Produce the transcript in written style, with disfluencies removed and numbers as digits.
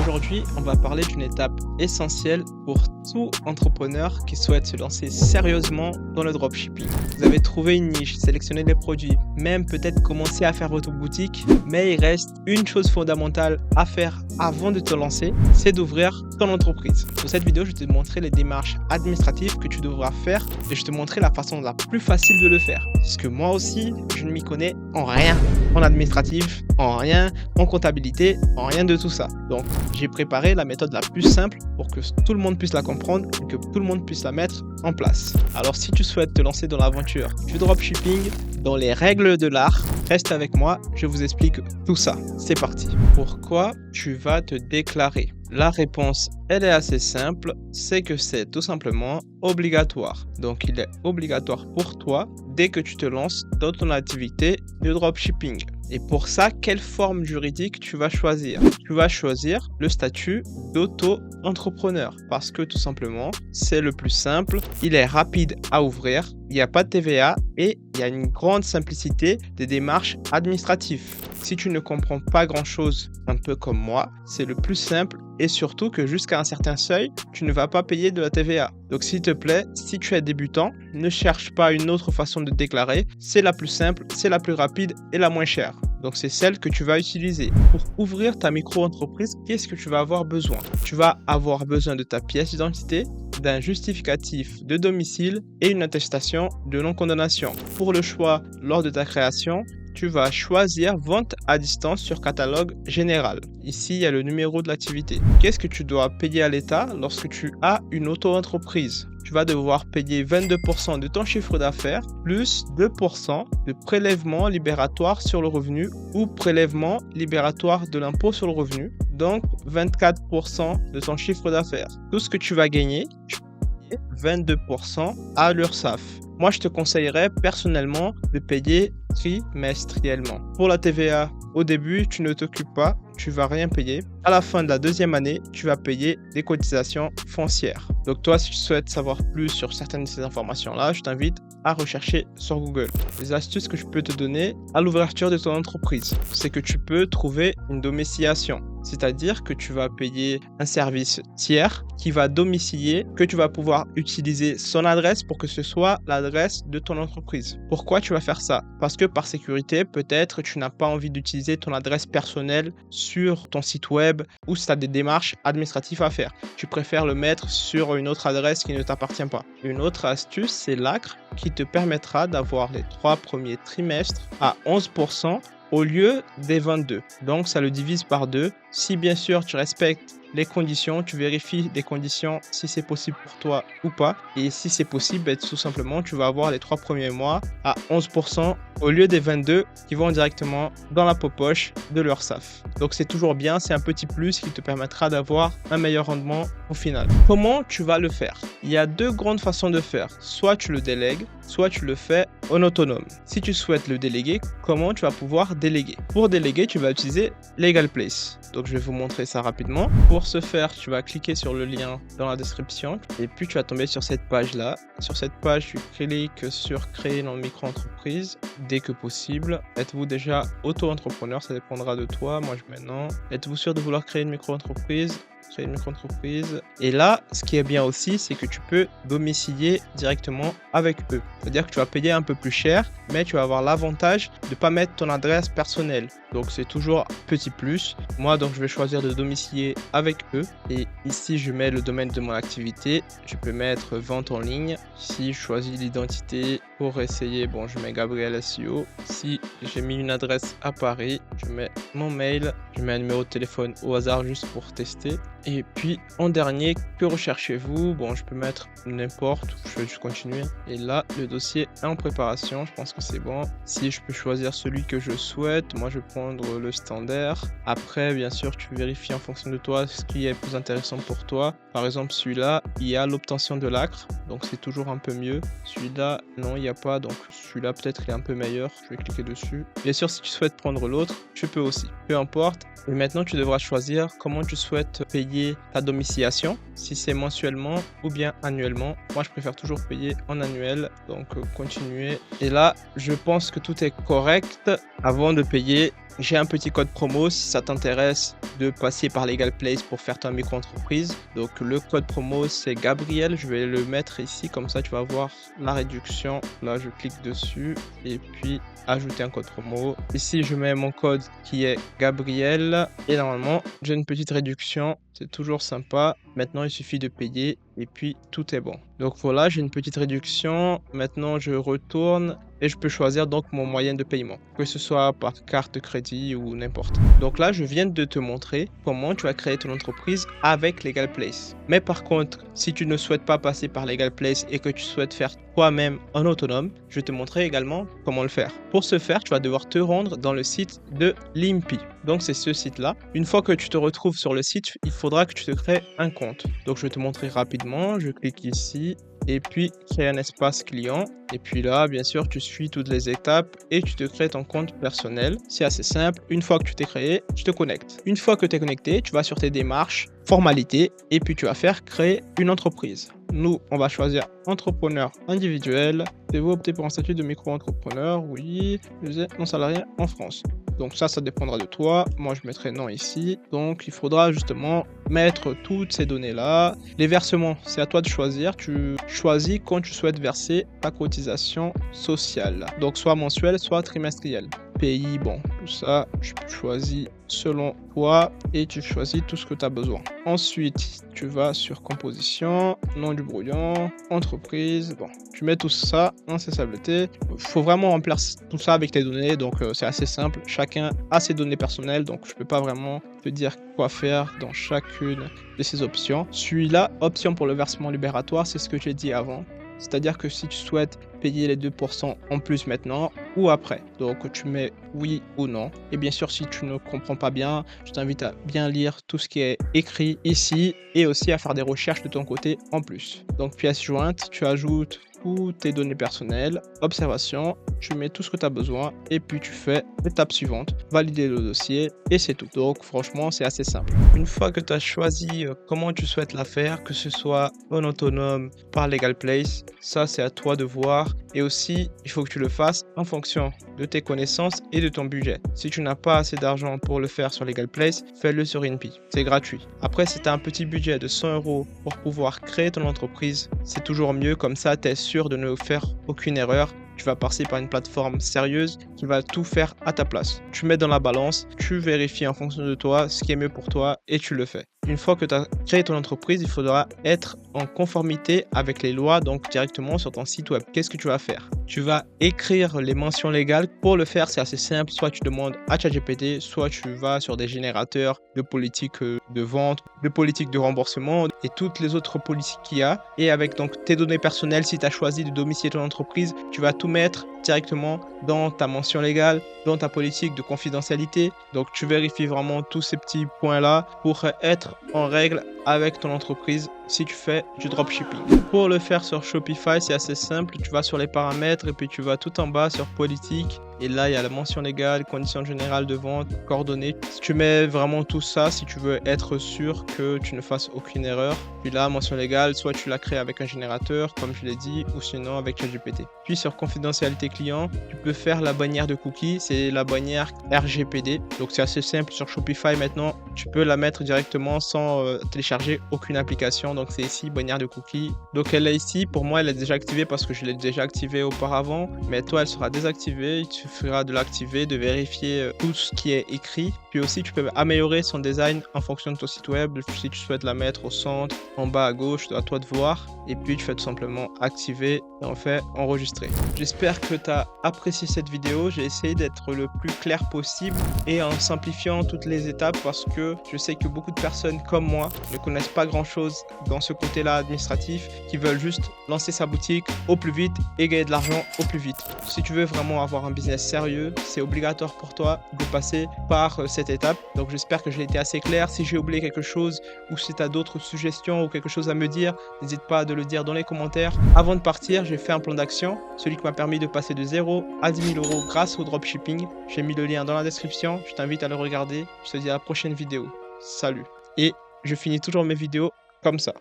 Aujourd'hui, on va parler d'une étape essentielle pour tout entrepreneur qui souhaite se lancer sérieusement dans le dropshipping. Vous avez trouvé une niche, sélectionné des produits, même peut-être commencer à faire votre boutique, mais il reste une chose fondamentale à faire avant de te lancer, c'est d'ouvrir ton entreprise. Dans cette vidéo, je vais te montrer les démarches administratives que tu devras faire et je vais te montrer la façon la plus facile de le faire. Parce que moi aussi, je ne m'y connais en rien en administratif, en rien en comptabilité, en rien de tout ça. Donc, j'ai préparé la méthode la plus simple pour que tout le monde puisse la comprendre et que tout le monde puisse la mettre en place. Alors, si tu souhaites te lancer dans l'aventure du dropshipping, dans les règles de l'art, reste avec moi, je vous explique tout ça. C'est parti. Pourquoi tu vas te déclarer? La réponse, elle est assez simple, c'est que c'est tout simplement obligatoire. Donc, il est obligatoire pour toi dès que tu te lances dans ton activité de dropshipping. Et pour ça, quelle forme juridique tu vas choisir? Tu vas choisir le statut d'auto-entrepreneur parce que tout simplement, c'est le plus simple, il est rapide à ouvrir, il n'y a pas de TVA et il y a une grande simplicité des démarches administratives. Si tu ne comprends pas grand-chose, un peu comme moi, c'est le plus simple et surtout que jusqu'à un certain seuil, tu ne vas pas payer de la TVA. Donc s'il te plaît, si tu es débutant, ne cherche pas une autre façon de déclarer. C'est la plus simple, c'est la plus rapide et la moins chère. Donc c'est celle que tu vas utiliser. Pour ouvrir ta micro-entreprise, qu'est-ce que tu vas avoir besoin? Tu vas avoir besoin de ta pièce d'identité, d'un justificatif de domicile et une attestation de non-condamnation. Pour le choix lors de ta création, tu vas choisir vente à distance sur catalogue général. Ici, il y a le numéro de l'activité. Qu'est-ce que tu dois payer à l'État lorsque tu as une auto-entreprise? Tu vas devoir payer 22% de ton chiffre d'affaires plus 2% de prélèvement libératoire sur le revenu ou prélèvement libératoire de l'impôt sur le revenu. Donc, 24% de ton chiffre d'affaires. Tout ce que tu vas gagner, tu vas payer 22% à l'URSSAF. Moi, je te conseillerais personnellement de payer trimestriellement. Pour la TVA, au début, tu ne t'occupes pas, tu vas rien payer. À la fin de la deuxième année, tu vas payer des cotisations foncières. Donc toi, si tu souhaites savoir plus sur certaines de ces informations-là, je t'invite à rechercher sur Google. Les astuces que je peux te donner à l'ouverture de ton entreprise, c'est que tu peux trouver une domiciliation. C'est-à-dire que tu vas payer un service tiers qui va domicilier, que tu vas pouvoir utiliser son adresse pour que ce soit l'adresse de ton entreprise. Pourquoi tu vas faire ça? Parce que par sécurité, peut-être tu n'as pas envie d'utiliser ton adresse personnelle sur ton site web ou si tu as des démarches administratives à faire. Tu préfères le mettre sur une autre adresse qui ne t'appartient pas. Une autre astuce, c'est l'ACRE qui te permettra d'avoir les 3 premiers trimestres à 11% au lieu des 22. Donc, ça le divise par 2. Si bien sûr, tu respectes les conditions, tu vérifies les conditions si c'est possible pour toi ou pas. Et si c'est possible, tout simplement, tu vas avoir les 3 premiers mois à 11% au lieu des 22 qui vont directement dans la poche de l'URSSAF. Donc, c'est toujours bien, c'est un petit plus qui te permettra d'avoir un meilleur rendement au final. Comment tu vas le faire? Il y a 2 grandes façons de faire. Soit tu le délègues, soit tu le fais en autonome. Si tu souhaites le déléguer, comment tu vas pouvoir déléguer? Pour déléguer, tu vas utiliser Legal Place. Donc, je vais vous montrer ça rapidement. Pour ce faire, tu vas cliquer sur le lien dans la description et puis tu vas tomber sur cette page-là. Sur cette page, tu cliques sur créer une micro-entreprise dès que possible. Êtes-vous déjà auto-entrepreneur? Ça dépendra de toi. Moi, je mets non. Êtes-vous sûr de vouloir créer une micro-entreprise? Créer une micro-entreprise. Et là, ce qui est bien aussi, c'est que tu peux domicilier directement avec eux. C'est-à-dire que tu vas payer un peu plus cher, mais tu vas avoir l'avantage de ne pas mettre ton adresse personnelle. Donc, c'est toujours petit plus. Moi, donc, je vais choisir de domicilier avec eux. Et ici, je mets le domaine de mon activité. Je peux mettre vente en ligne. Si je choisis l'identité pour essayer, bon, je mets Gabriel SEO. Si j'ai mis une adresse à Paris, je mets mon mail. Je mets un numéro de téléphone au hasard juste pour tester. Et puis, en dernier, que recherchez-vous? Bon, je peux mettre n'importe. Je vais juste continuer. Et là, le dossier est en préparation. Je pense que c'est bon. Si je peux choisir celui que je souhaite, moi, je vais prendre le standard. Après, bien sûr, tu vérifies en fonction de toi ce qui est plus intéressant pour toi. Par exemple, celui-là, il y a l'obtention de l'ACRE. Donc, c'est toujours un peu mieux. Celui-là, non, il n'y a pas. Donc, celui-là, peut-être, il est un peu meilleur. Je vais cliquer dessus. Bien sûr, si tu souhaites prendre l'autre, tu peux aussi. Peu importe. Et maintenant, tu devras choisir comment tu souhaites payer ta domiciliation, si c'est mensuellement ou bien annuellement. Moi, je préfère toujours payer en annuel, donc continuer. Et là, je pense que tout est correct avant de payer j'ai un petit code promo si ça t'intéresse de passer par Legal Place pour faire ta micro-entreprise. Donc le code promo c'est Gabriel, je vais le mettre ici, comme ça tu vas voir la réduction. Là je clique dessus et puis ajouter un code promo. Ici je mets mon code qui est Gabriel et normalement j'ai une petite réduction, c'est toujours sympa. Maintenant il suffit de payer et puis tout est bon. Donc voilà, j'ai une petite réduction. Maintenant je retourne et je peux choisir donc mon moyen de paiement, que ce soit par carte de crédit ou n'importe. Donc là je viens de te montrer comment tu vas créer ton entreprise avec Legal Place. Mais par contre, si tu ne souhaites pas passer par Legal Place et que tu souhaites faire toi-même en autonome, je vais te montrer également comment le faire. Pour ce faire, tu vas devoir te rendre dans le site de Limpy. Donc c'est ce site-là. Une fois que tu te retrouves sur le site, il faudra que tu te crées un compte. Donc je vais te montrer rapidement. Je clique ici et puis créer un espace client. Et puis là, bien sûr, tu suis toutes les étapes et tu te crées ton compte personnel. C'est assez simple. Une fois que tu t'es créé, tu te connectes. Une fois que tu es connecté, tu vas sur tes démarches, formalités et puis tu vas faire créer une entreprise. Nous, on va choisir entrepreneur individuel. Devez-vous opter pour un statut de micro-entrepreneur? Oui. Vous êtes non salarié en France. Donc ça dépendra de toi. Moi, je mettrai non ici. Donc, il faudra justement mettre toutes ces données-là. Les versements, c'est à toi de choisir. Tu choisis quand tu souhaites verser ta cotisation sociale. Donc, soit mensuelle, soit trimestrielle. Pays, bon, tout ça, tu choisis selon toi et tu choisis tout ce que tu as besoin. Ensuite, tu vas sur composition, nom du brouillon, entreprise, bon, tu mets tout ça, incessabilité. Il faut vraiment remplir tout ça avec tes données, donc c'est assez simple. Chacun a ses données personnelles, donc je peux pas vraiment te dire quoi faire dans chacune de ces options. Celui-là, option pour le versement libératoire, c'est ce que j'ai dit avant. C'est-à-dire que si tu souhaites payer les 2% en plus maintenant ou après. Donc tu mets oui ou non. Et bien sûr, si tu ne comprends pas bien, je t'invite à bien lire tout ce qui est écrit ici et aussi à faire des recherches de ton côté en plus. Donc pièce jointe, tu ajoutes toutes tes données personnelles, observation, tu mets tout ce que tu as besoin et puis tu fais l'étape suivante, valider le dossier et c'est tout. Donc franchement, c'est assez simple. Une fois que tu as choisi comment tu souhaites la faire, que ce soit en autonome, par Legal Place, ça c'est à toi de voir et aussi il faut que tu le fasses en fonction de tes connaissances et de ton budget. Si tu n'as pas assez d'argent pour le faire sur Legal Place, fais-le sur Inpi, c'est gratuit. Après, si tu as un petit budget de 100 € pour pouvoir créer ton entreprise, c'est toujours mieux, comme ça tu es sûr de ne faire aucune erreur. Tu vas passer par une plateforme sérieuse qui va tout faire à ta place. Tu mets dans la balance, tu vérifies en fonction de toi ce qui est mieux pour toi et tu le fais. Une fois que tu as créé ton entreprise, il faudra être en conformité avec les lois, donc directement sur ton site web. Qu'est-ce que tu vas faire? Tu vas écrire les mentions légales. Pour le faire, c'est assez simple. Soit tu demandes à ChatGPT, soit tu vas sur des générateurs de politiques de vente, de politiques de remboursement et toutes les autres politiques qu'il y a. Et avec donc tes données personnelles, si tu as choisi de domicilier ton entreprise, tu vas tout mettre directement dans ta mention légale, dans ta politique de confidentialité. Donc tu vérifies vraiment tous ces petits points-là pour être en règle avec ton entreprise si tu fais du dropshipping. Pour le faire sur Shopify, c'est assez simple. Tu vas sur les paramètres et puis tu vas tout en bas sur politique. Et là, il y a la mention légale, conditions générales de vente, coordonnées. Tu mets vraiment tout ça si tu veux être sûr que tu ne fasses aucune erreur. Puis là, mention légale, soit tu la crées avec un générateur, comme je l'ai dit, ou sinon avec ChatGPT. Puis sur confidentialité client, tu peux faire la bannière de cookies, c'est la bannière RGPD. Donc c'est assez simple sur Shopify maintenant. Tu peux la mettre directement sans télécharger aucune application. Donc c'est ici, bannière de cookies. Donc elle est ici, pour moi elle est déjà activée parce que je l'ai déjà activée auparavant. Mais toi elle sera désactivée, il te suffira de l'activer, de vérifier tout ce qui est écrit. Puis aussi tu peux améliorer son design en fonction de ton site web. Si tu souhaites la mettre au centre, en bas à gauche, à toi de voir. Et puis tu fais tout simplement activer et on fait enregistrer. J'espère que tu as apprécié cette vidéo. J'ai essayé d'être le plus clair possible et en simplifiant toutes les étapes parce que je sais que beaucoup de personnes comme moi ne connaissent pas grand chose dans ce côté-là administratif, qui veulent juste lancer sa boutique au plus vite et gagner de l'argent au plus vite. Si tu veux vraiment avoir un business sérieux, c'est obligatoire pour toi de passer par cette étape. Donc j'espère que j'ai été assez clair. Si j'ai oublié quelque chose ou si tu as d'autres suggestions ou quelque chose à me dire, n'hésite pas à le dire dans les commentaires. Avant de partir, j'ai fait un plan d'action, celui qui m'a permis de passer de 0 à 10 000 € grâce au dropshipping. J'ai mis le lien dans la description, je t'invite à le regarder. Je te dis à la prochaine vidéo. Salut. Et je finis toujours mes vidéos comme ça.